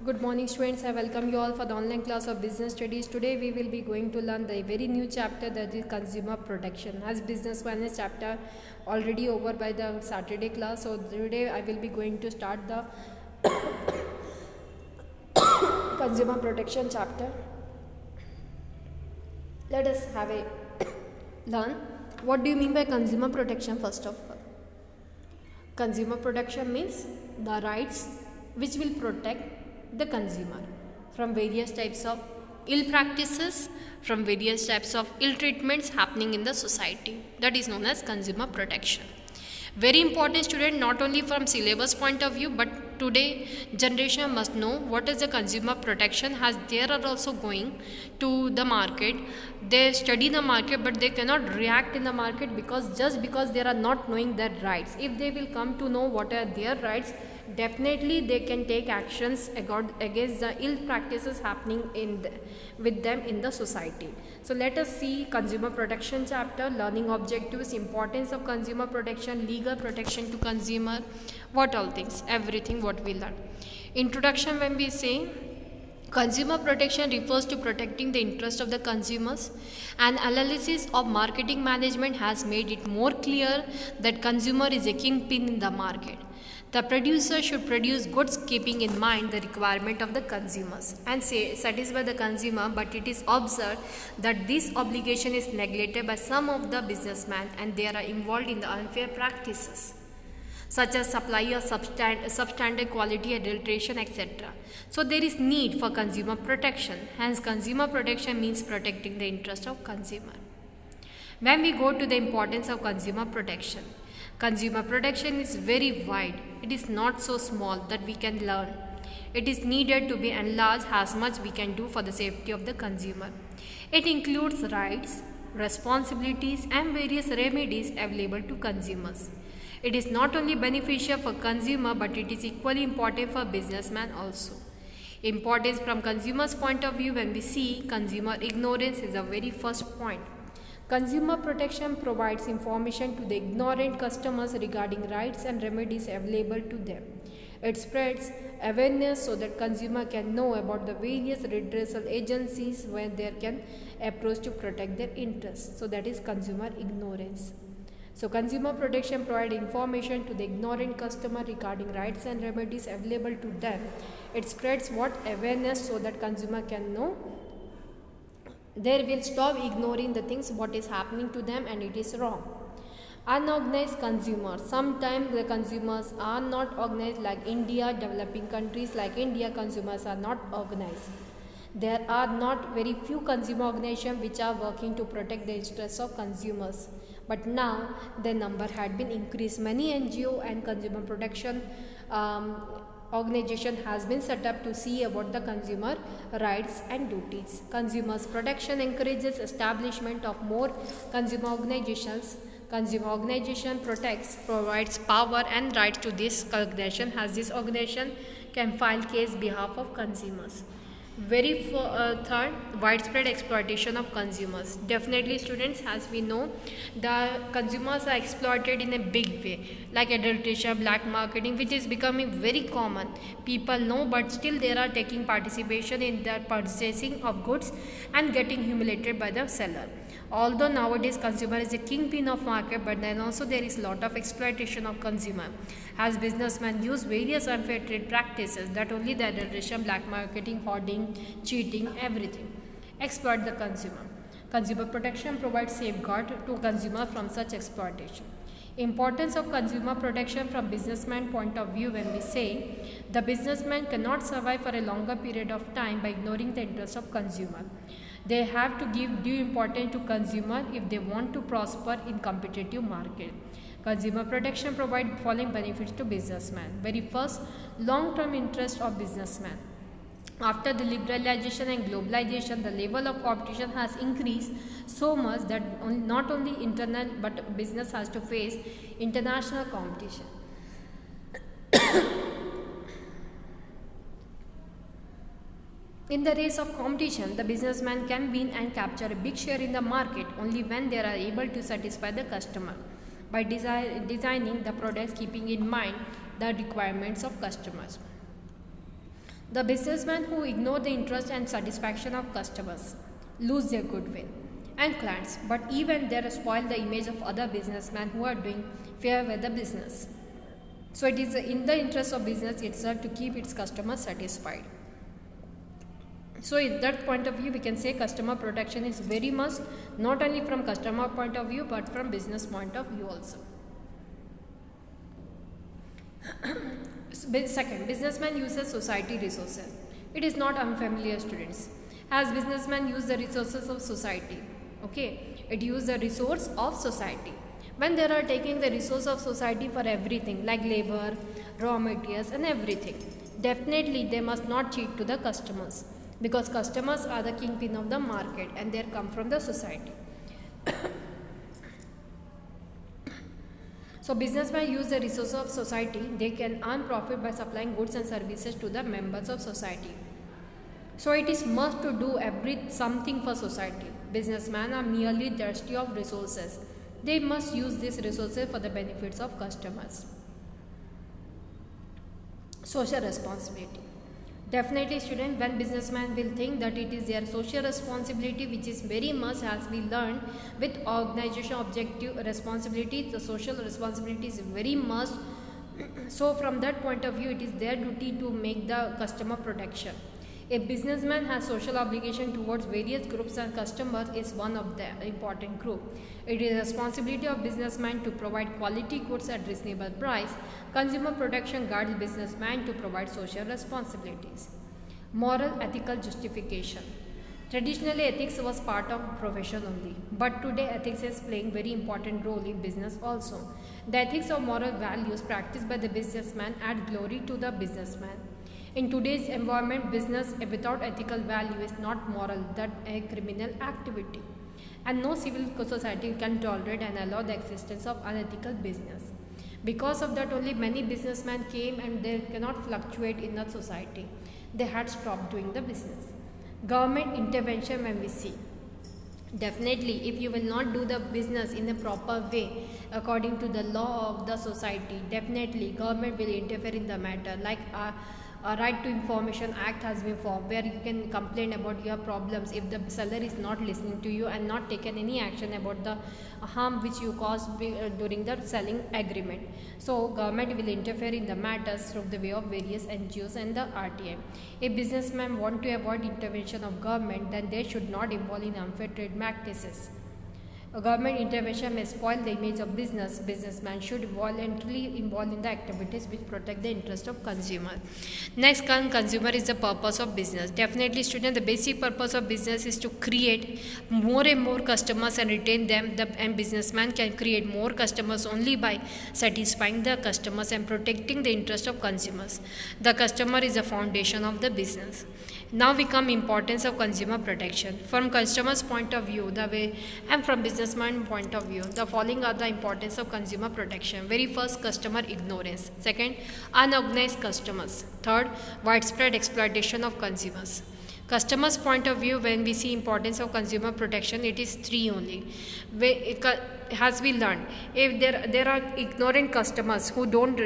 Good morning students, I welcome you all for the online class of business studies. Today we will be going to learn the very new chapter, that is consumer protection. As business awareness chapter already over by the Saturday class, so today I will be going to start the consumer protection chapter. Let us have a learn. What do you mean by consumer protection? First of all, consumer protection means the rights which will protect the consumer from various types of ill practices, from various types of ill treatments happening in the society. That is known as consumer protection. Very important student, not only from syllabus point of view, but today generation must know what is the consumer protection, as they are also going to the market. They study the market, but they cannot react in the market because they are not knowing their rights. If they will come to know what are their rights, definitely they can take actions against the ill practices happening with them in the society. So let us see consumer protection chapter, learning objectives, importance of consumer protection, legal protection to consumer, what all things, everything what we learn. Introduction. When we say consumer protection refers to protecting the interest of the consumers. An analysis of marketing management has made it more clear that consumer is a kingpin in the market. The producer should produce goods keeping in mind the requirement of the consumers and satisfy the consumer, but it is observed that this obligation is neglected by some of the businessmen, and they are involved in the unfair practices such as supply of substandard quality, adulteration, etc. So there is need for consumer protection. Hence, consumer protection means protecting the interest of consumer. When we go to the importance of consumer protection is very wide. It is not so small that we can learn. It is needed to be enlarged as much we can do for the safety of the consumer. It includes rights, responsibilities, and various remedies available to consumers. It is not only beneficial for consumer, but it is equally important for businessman also. Importance from consumer's point of view, when we see consumer ignorance is the very first point. Consumer protection provides information to the ignorant customers regarding rights and remedies available to them. It spreads awareness so that consumer can know about the various redressal agencies where they can approach to protect their interests. So that is consumer ignorance. So consumer protection provides information to the ignorant customer regarding rights and remedies available to them. It spreads awareness so that consumer can know. They will stop ignoring the things what is happening to them, and it is wrong. Unorganized consumers. Sometimes the consumers are not organized, like India, developing countries like India, consumers are not organized. There are not very few consumer organizations which are working to protect the interests of consumers. But now the number had been increased. Many NGO and consumer protection organization has been set up to see about the consumer rights and duties. Consumers protection encourages establishment of more consumer organizations. Consumer organization provides power and rights to this organization, as this organization can file case behalf of consumers. Third, widespread exploitation of consumers. Definitely students, as we know, the consumers are exploited in a big way, like adulteration, black marketing, which is becoming very common. People know, but still they are taking participation in the purchasing of goods and getting humiliated by the seller. Although nowadays consumer is a kingpin of market, but then also there is lot of exploitation of consumer, as businessmen use various unfair trade practices, that only the adulteration, black marketing, hoarding, cheating, everything, exploit the consumer. Consumer protection provides safeguard to consumer from such exploitation. Importance of consumer protection from businessman point of view, when we say the businessman cannot survive for a longer period of time by ignoring the interests of consumer. They have to give due importance to consumer if they want to prosper in competitive market. Consumer protection provides following benefits to businessmen. Very first, long-term interest of businessmen. After the liberalization and globalization, the level of competition has increased so much that not only internal but business has to face international competition. In the race of competition, the businessman can win and capture a big share in the market only when they are able to satisfy the customer by designing the products keeping in mind the requirements of customers. The businessmen who ignore the interest and satisfaction of customers lose their goodwill and clients, but even they spoil the image of other businessmen who are doing fair weather business. So it is in the interest of business itself to keep its customers satisfied. So in that point of view, we can say customer protection is very must, not only from customer point of view but from business point of view also. Second, businessman uses society resources. It is not unfamiliar, students, as businessmen use the resources of society. Okay, it uses the resource of society. When they are taking the resource of society for everything like labor, raw materials and everything, definitely they must not cheat to the customers, because customers are the kingpin of the market and they come from the society. So businessmen use the resources of society. They can earn profit by supplying goods and services to the members of society. So it is must to do something for society. Businessmen are merely thirsty of resources. They must use these resources for the benefits of customers. Social responsibility. Definitely, student, when businessmen will think that it is their social responsibility, which is very much, as we learned, with organization objective responsibility, the social responsibility is very must. So from that point of view, it is their duty to make the customer protection. A businessman has social obligation towards various groups, and customers is one of the important group. It is responsibility of businessman to provide quality goods at reasonable price. Consumer protection guards businessman to provide social responsibilities. Moral ethical justification. Traditionally, ethics was part of profession only, but today ethics is playing very important role in business also. The ethics of moral values practiced by the businessman add glory to the businessman. In today's environment, business without ethical value is not moral, that a criminal activity. And no civil society can tolerate and allow the existence of unethical business. Because of that, only many businessmen came and they cannot fluctuate in the society. They had stopped doing the business. Government intervention, when we see, definitely if you will not do the business in a proper way according to the law of the society, definitely government will interfere in the matter. Like a Right to Information Act has been formed, where you can complain about your problems if the seller is not listening to you and not taken any action about the harm which you caused during the selling agreement. So government will interfere in the matters through the way of various NGOs and the RTI. If businessmen want to avoid intervention of government, then they should not involve in unfair trade practices. A government intervention may spoil the image of business. Businessmen should voluntarily involve in the activities which protect the interest of consumer. Next, consumer is the purpose of business. Definitely, student, the basic purpose of business is to create more and more customers and retain them. And businessman can create more customers only by satisfying the customers and protecting the interest of consumers. The customer is the foundation of the business. Now we come importance of consumer protection. From customer's point of view, the way, and from businessman point of view, the following are the importance of consumer protection. Very first, customer ignorance. Second, unorganized customers. Third, widespread exploitation of consumers. Customer's point of view, when we see importance of consumer protection, it is three only. As we learned, if there are ignorant customers who don't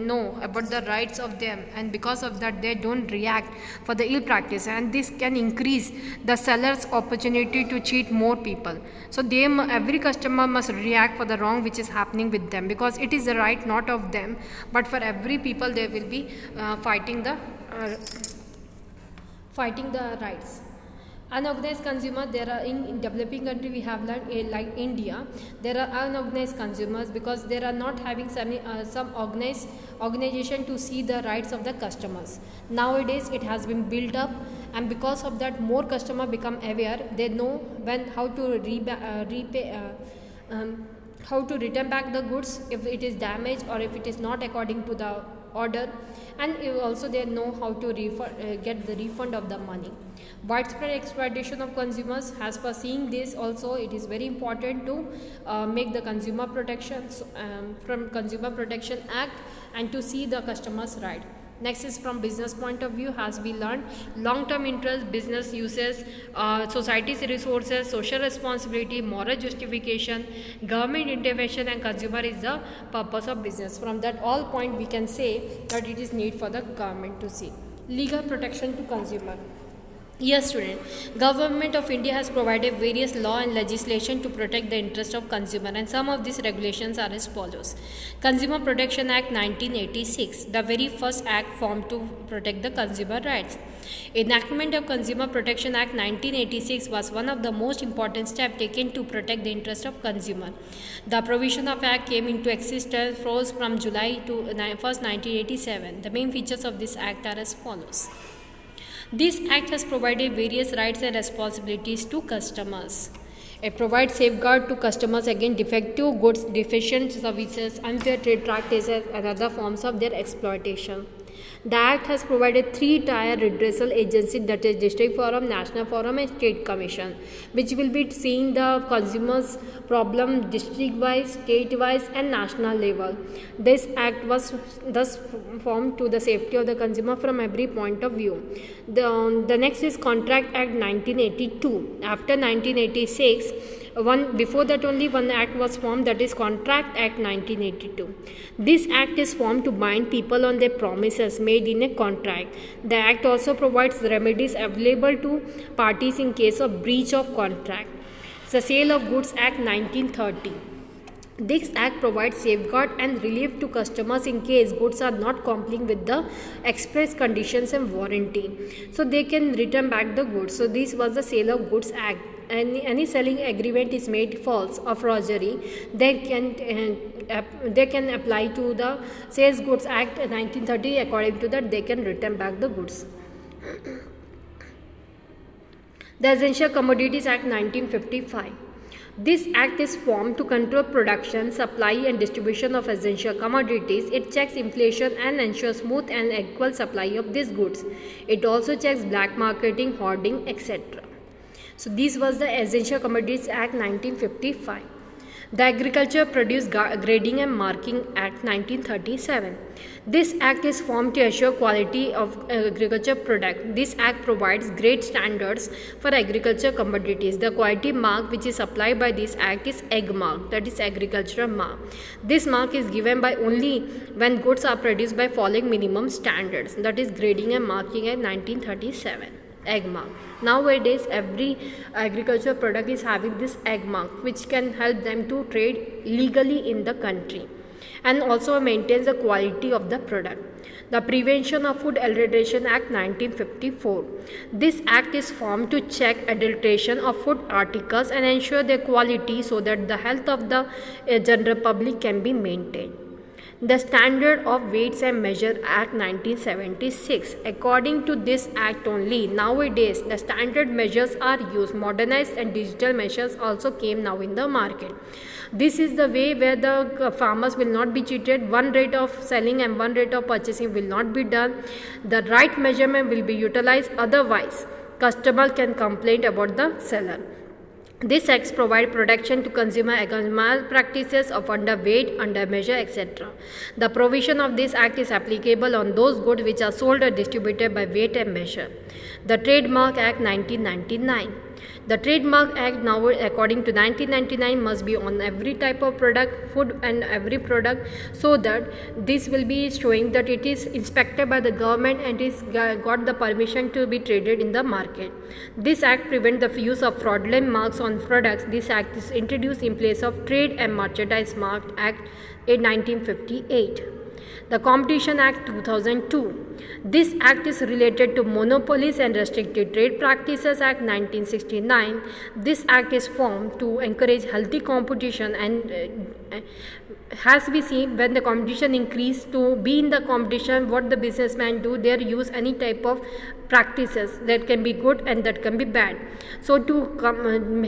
know about the rights of them, and because of that they don't react for the ill practice, and this can increase the seller's opportunity to cheat more people. So every customer must react for the wrong which is happening with them, because it is the right not of them, but for every people they will be fighting the rights. Unorganized consumer, there are in developing country we have learned, like India, there are unorganized consumers because they are not having some organization to see the rights of the customers. Nowadays it has been built up, and because of that more customer become aware. They know how to return back the goods if it is damaged or if it is not according to the order, and also they know how to get the refund of the money. Widespread exploitation of consumers. As per seeing this also, it is very important to make the consumer protection from Consumer Protection Act and to see the customer's right. Next is from business point of view. As we learned, long-term interest, business uses, society's resources, social responsibility, moral justification, government intervention, and consumer is the purpose of business. From that all point we can say that it is need for the government to see. Legal protection to consumer. Yes, student. Government of India has provided various law and legislation to protect the interest of consumer, and some of these regulations are as follows. Consumer Protection Act 1986, the very first act formed to protect the consumer rights. Enactment of Consumer Protection Act 1986 was one of the most important steps taken to protect the interest of consumer. The provision of act came into existence from July to 1st, 1987. The main features of this act are as follows. This act has provided various rights and responsibilities to customers. It provides safeguard to customers against defective goods, deficient services, unfair trade practices, and other forms of their exploitation. The Act has provided three-tier redressal agencies, that is District Forum, National Forum and State Commission, which will be seeing the consumers' problem district-wise, state-wise and national level. This Act was thus formed to the safety of the consumer from every point of view. The next is Contract Act 1982. After 1986, before that only one act was formed, that is Contract Act 1982. This act is formed to bind people on their promises made in a contract. The act also provides remedies available to parties in case of breach of contract. The Sale of Goods Act 1930. This act provides safeguard and relief to customers in case goods are not complying with the express conditions and warranty. So they can return back the goods. So this was the Sale of Goods Act. Any selling agreement is made false or forgery, they can apply to the Sales Goods Act 1930. According to that, they can return back the goods. The Essential Commodities Act 1955. This act is formed to control production, supply and distribution of essential commodities. It checks inflation and ensures smooth and equal supply of these goods. It also checks black marketing, hoarding, etc. So this was the Essential Commodities Act 1955. The Agriculture Produce Grading and Marking Act 1937. This act is formed to assure quality of agriculture product. This act provides great standards for agriculture commodities. The quality mark which is applied by this act is egg mark, that is agricultural mark. This mark is given by only when goods are produced by following minimum standards, that is Grading and Marking Act 1937. Egg mark. Nowadays every agricultural product is having this egg mark, which can help them to trade legally in the country and also maintains the quality of the product. The Prevention of Food Adulteration Act 1954. This act is formed to check adulteration of food articles and ensure their quality so that the health of the general public can be maintained. The Standard of Weights and Measure Act 1976. According to this act only, nowadays the standard measures are used. Modernized and digital measures also came now in the market. This is the way where the farmers will not be cheated. One rate of selling and one rate of purchasing will not be done. The right measurement will be utilized. Otherwise, customer can complain about the seller. This acts provide protection to consumer against malpractices of underweight, undermeasure, etc. The provision of this act is applicable on those goods which are sold or distributed by weight and measure. The Trademark Act 1999. The Trademark Act now, according to 1999, must be on every type of product, food and every product, so that this will be showing that it is inspected by the government and is got the permission to be traded in the market. This act prevents the use of fraudulent marks on products. This act is introduced in place of Trade and Merchandise Mark Act 1958. The Competition Act 2002. This act is related to Monopolies and Restricted Trade Practices Act 1969. This act is formed to encourage healthy competition and has we seen when the competition increase, to be in the competition, what the businessmen do, they use any type of practices that can be good and that can be bad. So to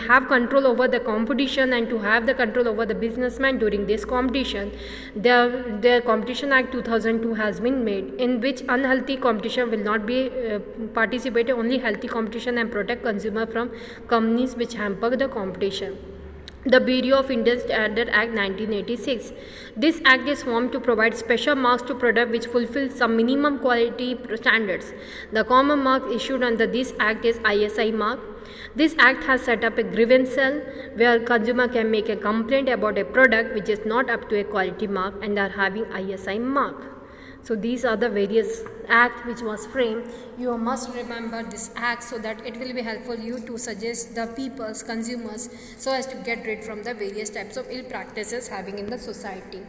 have control over the competition and to have the control over the businessman during this competition, the Competition Act 2002 has been made, in which unhealthy competition will not be participated, only healthy competition, and protect consumer from companies which hamper the competition. The Bureau of Indian Standard Act 1986. This act is formed to provide special marks to products which fulfill some minimum quality standards. The common mark issued under this act is ISI mark. This act has set up a grievance cell where consumer can make a complaint about a product which is not up to a quality mark and are having ISI mark. So these are the various acts which was framed. You must remember this act so that it will be helpful you to suggest the people's consumers so as to get rid from the various types of ill practices having in the society.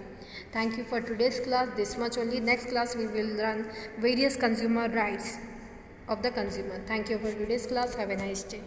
Thank you for today's class. This much only. Next class we will learn various consumer rights of the consumer. Thank you for today's class. Have a nice day.